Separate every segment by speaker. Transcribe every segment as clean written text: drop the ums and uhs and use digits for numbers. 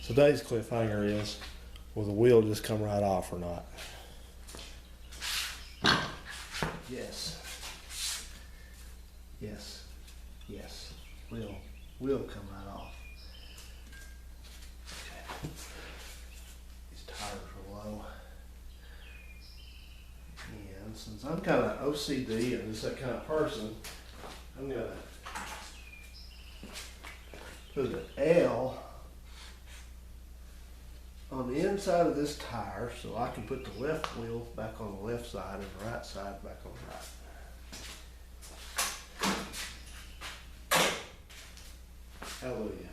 Speaker 1: Today's cliffhanger is, will the wheel just come right off or not? Yes. Yes. Yes. Will come right off. Okay. These tires are low. And since I'm kind of OCD and just that kind of person, I'm gonna put an L on the inside of this tire so I can put the left wheel back on the left side and the right side back on the right. Hallelujah.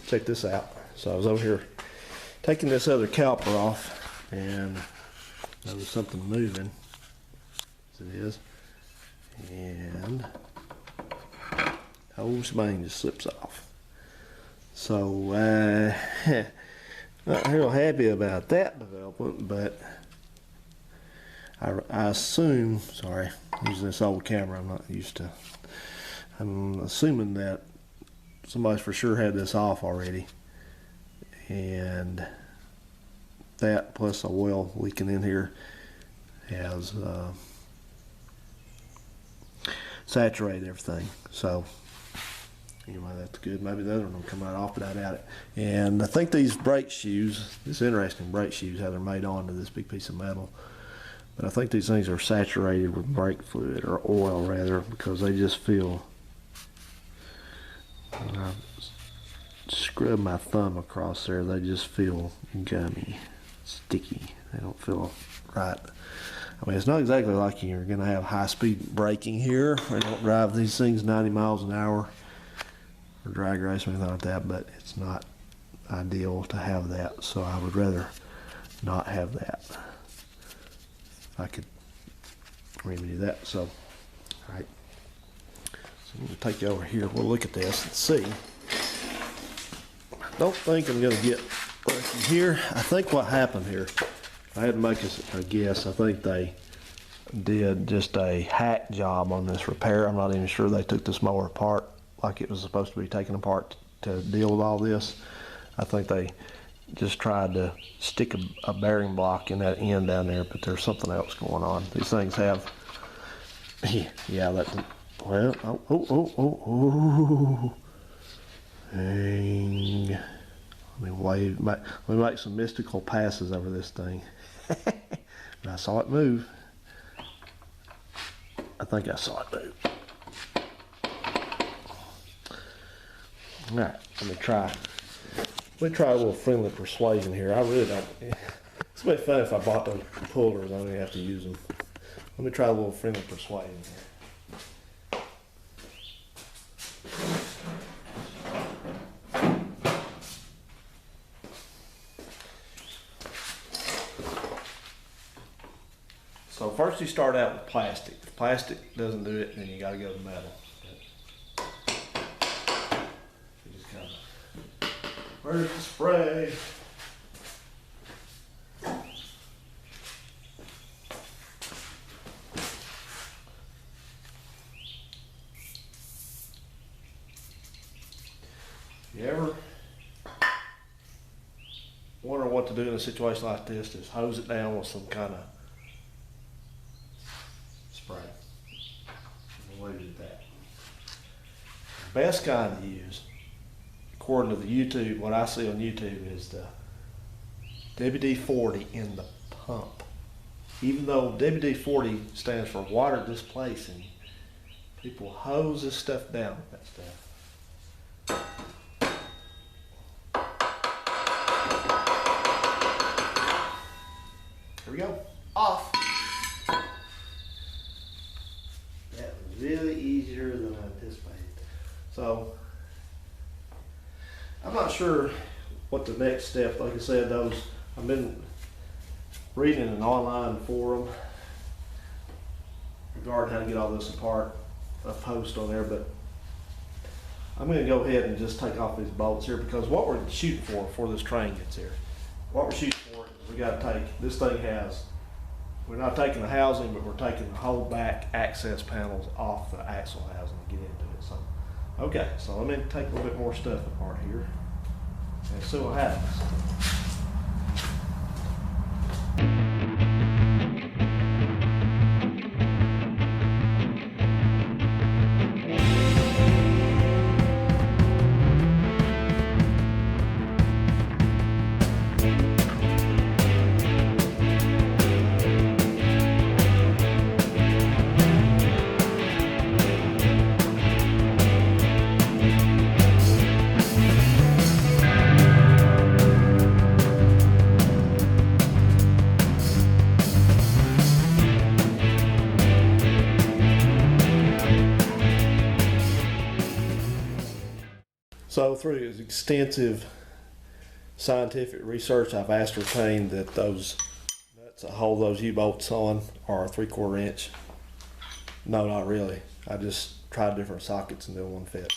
Speaker 1: Check this out. So I was over here taking this other caliper off and there was something moving, as it is, and the whole shebang just slips off. So not real happy about that development, but I assume, sorry, using this old camera, I'm assuming that somebody's for sure had this off already, and that plus the oil leaking in here has saturated everything. So anyway, that's good. Maybe the other one will come right off, but I doubt it. And I think these brake shoes, this interesting brake shoes, how they're made onto this big piece of metal, but I think these things are saturated with brake fluid, or oil rather, because they just feel, when I scrub my thumb across there, they just feel gummy, sticky. They don't feel right. I mean, it's not exactly like you're going to have high-speed braking here. I don't drive these things 90 miles an hour or drag race or anything like that, but it's not ideal to have that, so I would rather not have that. If I could remedy that, so, all right. So I'm going to take you over here. We'll look at this and see. I don't think I'm going to get lucky here. I think what happened here, I had to make a guess. I think they did just a hack job on this repair. I'm not even sure they took this mower apart like it was supposed to be taken apart to deal with all this. I think they just tried to stick a bearing block in that end down there, but there's something else going on. These things have, yeah, that. Well, Dang. Let me make some mystical passes over this thing. And I saw it move. I think I saw it move. All right, let me try a little friendly persuasion here. I really don't. It's gonna be fun if I bought those pullers. I don't even have to use them. Let me try a little friendly persuasion here. So first you start out with plastic. If plastic doesn't do it, then you got to go to metal. You just kind of, where's the spray? You ever wonder what to do in a situation like this? Just hose it down with some kind of spray. We'll leave it at that. The best kind to use, according to the YouTube, what I see on YouTube is the WD-40 in the pump. Even though WD-40 stands for water displacing, people hose this stuff down with that stuff. Here we go. off. That was really easier than I anticipated. So I'm not sure what the next step, like I said, I've been reading an online forum regarding how to get all this apart, a post on there, but I'm going to go ahead and just take off these bolts here, because what we're shooting for before this train gets here, what we're shooting for is we got to take, this thing has, we're not taking the housing, but we're taking the whole back access panels off the axle housing to get into it. So, okay, so let me take a little bit more stuff apart here and see what happens. So through extensive scientific research, I've ascertained that those nuts that hold those U-bolts on are 3/4 inch. No, not really. I just tried different sockets and then one fit.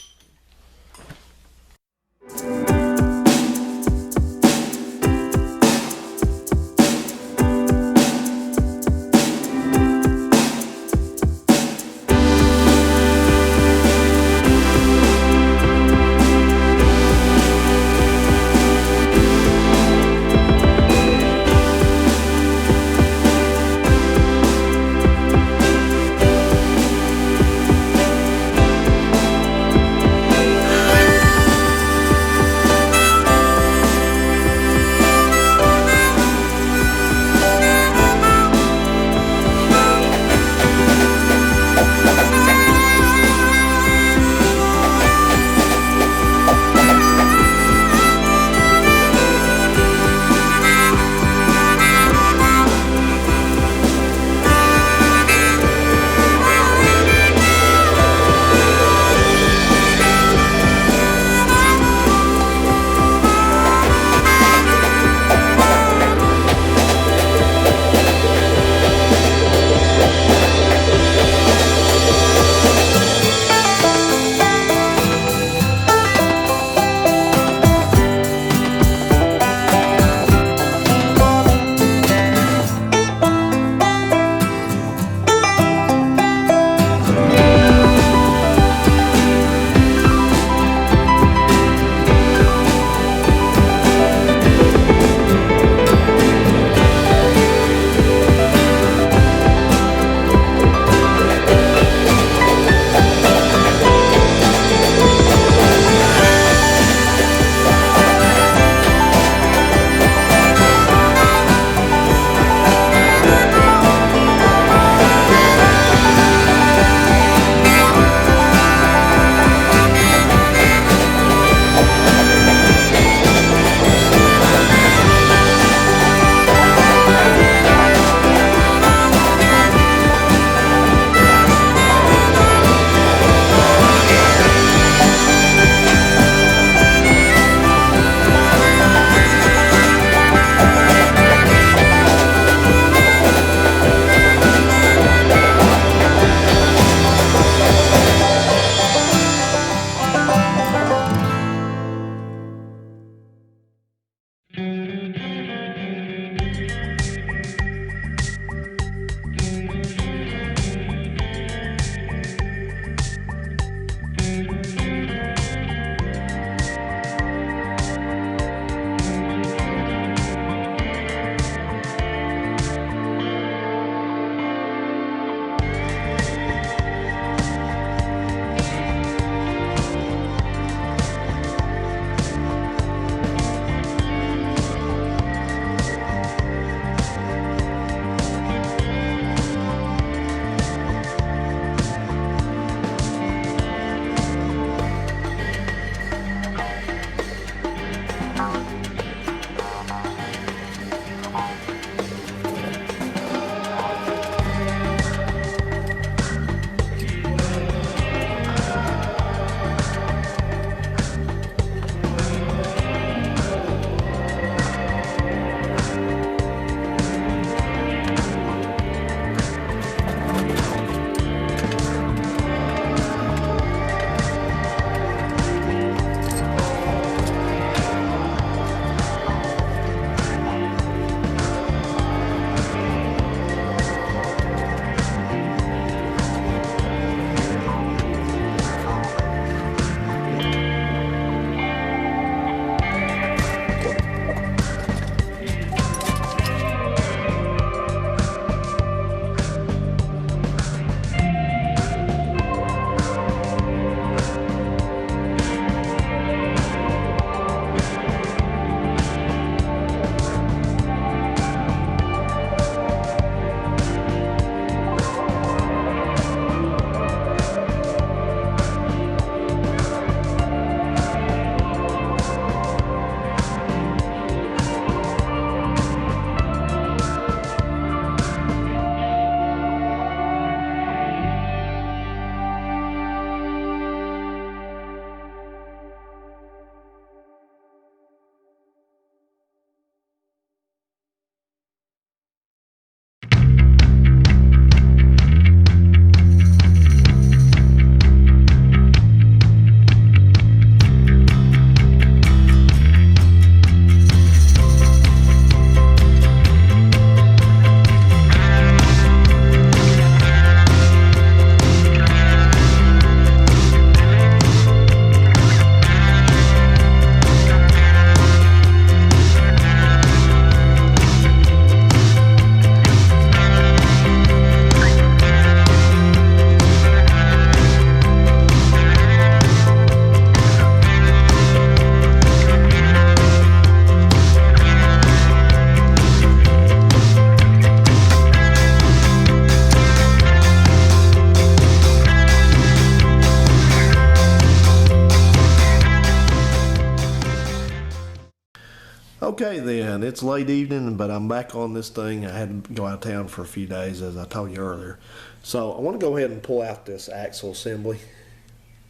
Speaker 1: Okay then, it's late evening, but I'm back on this thing. I had to go out of town for a few days, as I told you earlier. So I want to go ahead and pull out this axle assembly.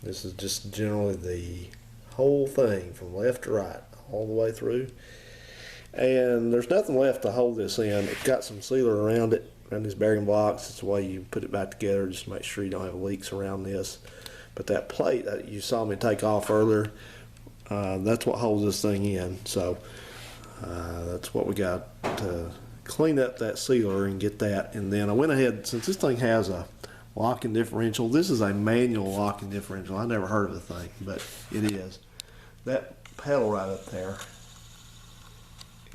Speaker 1: This is just generally the whole thing from left to right, all the way through. And there's nothing left to hold this in. It's got some sealer around it, around these bearing blocks. It's the way you put it back together, just to make sure you don't have leaks around this. But that plate that you saw me take off earlier, that's what holds this thing in. So that's what we got to clean up, that sealer, and get that. And then I went ahead, since this thing has a locking differential, this is a manual locking differential. I never heard of the thing, but it is. That pedal right up there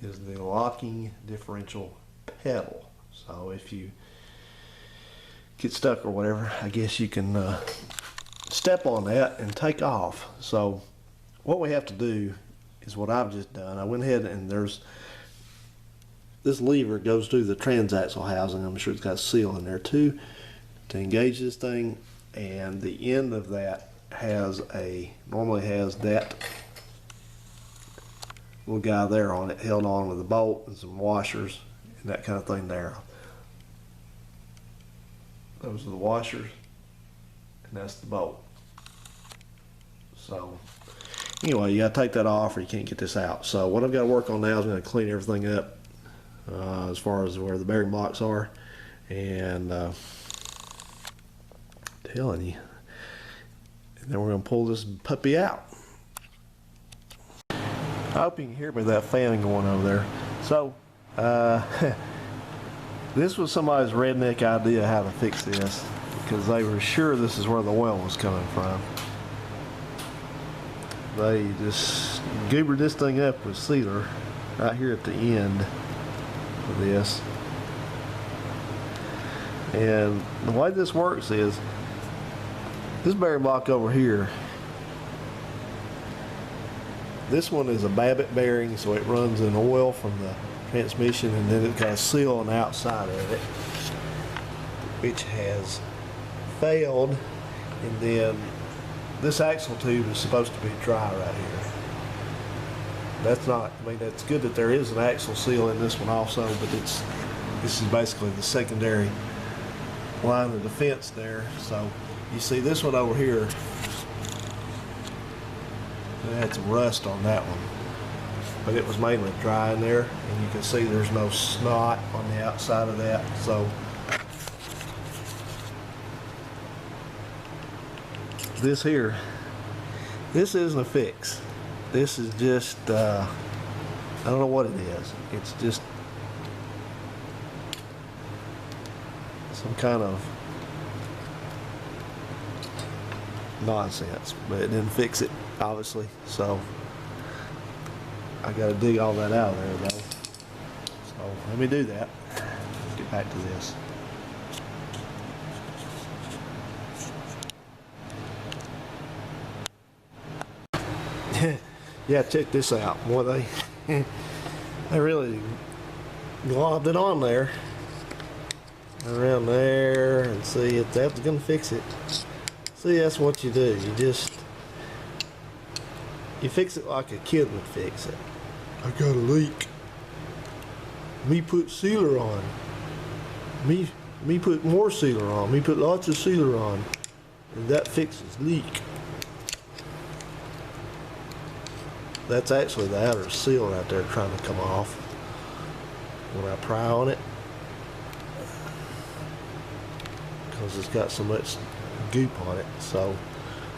Speaker 1: is the locking differential pedal. So if you get stuck or whatever, I guess you can step on that and take off. So what we have to do is what I've just done. I went ahead and there's this lever goes through the transaxle housing. I'm sure it's got a seal in there too to engage this thing, and the end of that normally has that little guy there on it, held on with a bolt and some washers and that kind of thing there. Those are the washers, and that's the bolt. So anyway, you got to take that off or you can't get this out. So what I've got to work on now is I'm going to clean everything up as far as where the bearing blocks are, and telling you, and then we're going to pull this puppy out. I hope you can hear me, that fan going over there. So this was somebody's redneck idea how to fix this, because they were sure this is where the oil was coming from. They just goobered this thing up with sealer right here at the end of this. And the way this works is, this bearing block over here, this one is a Babbitt bearing, so it runs in oil from the transmission, and then it's got a seal on the outside of it, which has failed, and then this axle tube is supposed to be dry right here. That's not, I mean, it's good that there is an axle seal in this one also, but this is basically the secondary line of defense there. So you see this one over here, it had some rust on that one, but it was mainly dry in there, and you can see there's no snot on the outside of that. So this here, this isn't a fix. This is just I don't know what it is. It's just some kind of nonsense, but it didn't fix it, obviously. So I got to dig all that out of there though. So let me do that. Let's get back to this. Yeah, check this out. Boy, they really globbed it on there, around there, and see if that's gonna fix it. See, that's what you do. You fix it like a kid would fix it. I got a leak. Me put sealer on. Me put more sealer on. Me put lots of sealer on, and that fixes leak. That's actually the outer seal right there trying to come off when I pry on it, because it's got so much goop on it. So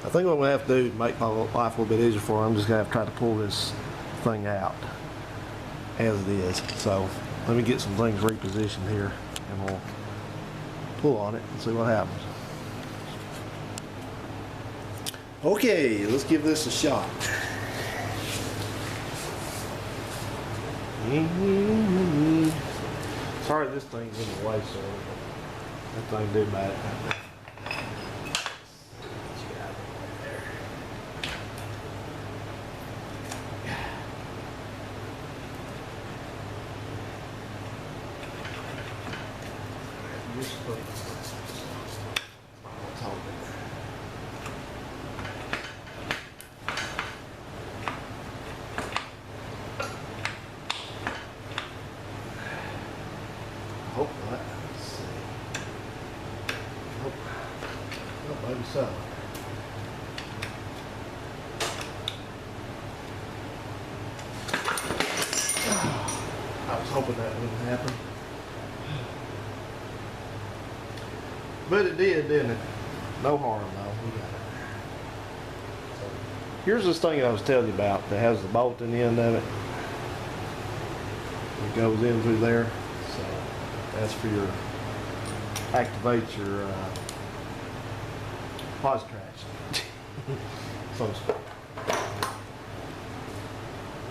Speaker 1: I think what I'm going to have to do to make my life a little bit easier for them, I'm just going to have to try to pull this thing out as it is. So let me get some things repositioned here, and we'll pull on it and see what happens. Okay, let's give this a shot. Sorry this thing's in the way, so that thing do bad. hope not. Let's see. Nope. Oh, maybe so. I was hoping that wouldn't happen. But it did, didn't it? No harm though. We got it. So, here's this thing I was telling you about that has the bolt in the end of it. It goes in through there. So that's for your activate your pause traction. So to speak.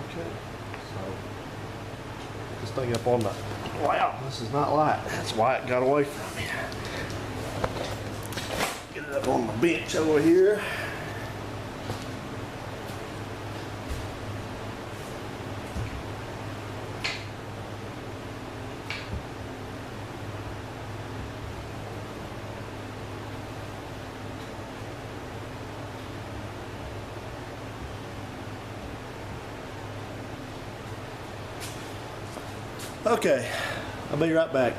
Speaker 1: Okay. So this thing up on the, wow, this is not light. That's why it got away from me. Get it up on my bench over here. Okay, I'll be right back.